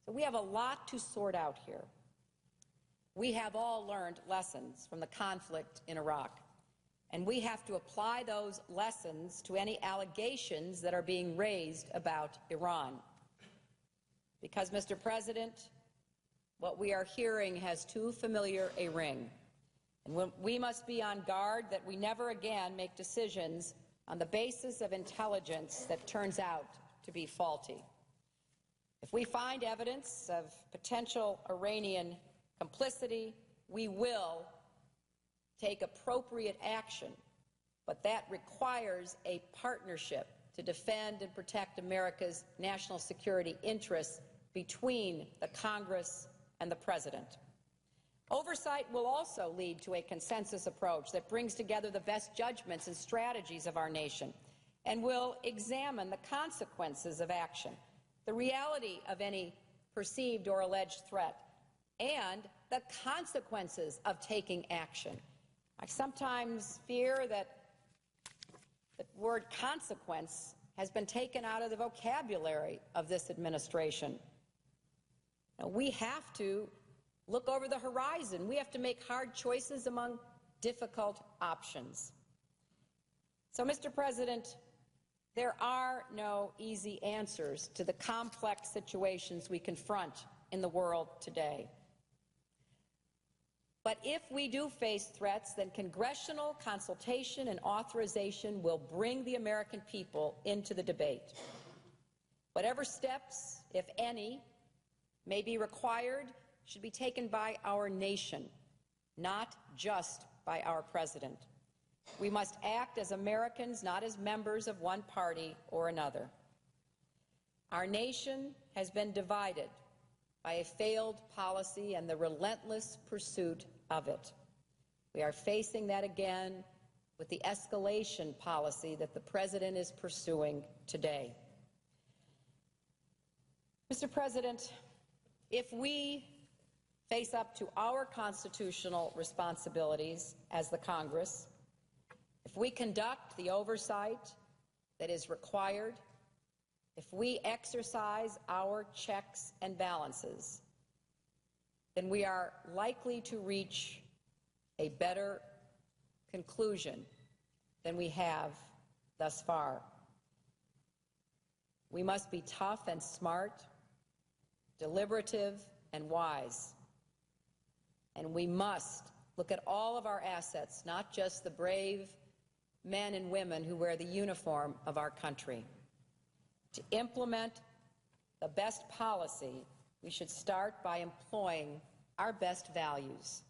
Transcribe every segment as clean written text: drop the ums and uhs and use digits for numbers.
So we have a lot to sort out here. We have all learned lessons from the conflict in Iraq, and we have to apply those lessons to any allegations that are being raised about Iran. Because, Mr. President, what we are hearing has too familiar a ring, and we must be on guard that we never again make decisions on the basis of intelligence that turns out to be faulty. If we find evidence of potential Iranian complicity, we will take appropriate action, but that requires a partnership to defend and protect America's national security interests between the Congress and the President. Oversight will also lead to a consensus approach that brings together the best judgments and strategies of our nation and will examine the consequences of action, the reality of any perceived or alleged threat, and the consequences of taking action. I sometimes fear that the word consequence has been taken out of the vocabulary of this administration. Now, we have to look over the horizon. We have to make hard choices among difficult options. So, Mr. President, there are no easy answers to the complex situations we confront in the world today. But if we do face threats, then congressional consultation and authorization will bring the American people into the debate. Whatever steps, if any, may be required should be taken by our nation, not just by our president. We must act as Americans, not as members of one party or another. Our nation has been divided by a failed policy and the relentless pursuit of it. We are facing that again with the escalation policy that the President is pursuing today. Mr. President, if we face up to our constitutional responsibilities as the Congress, if we conduct the oversight that is required, if we exercise our checks and balances, then we are likely to reach a better conclusion than we have thus far. We must be tough and smart, deliberative and wise. And we must look at all of our assets, not just the brave men and women who wear the uniform of our country. To implement the best policy, we should start by employing our best values,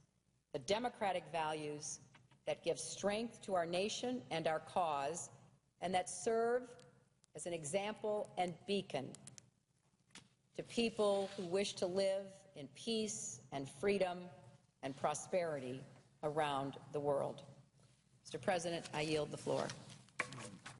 the democratic values that give strength to our nation and our cause, and that serve as an example and beacon to people who wish to live in peace and freedom and prosperity around the world. Mr. President, I yield the floor.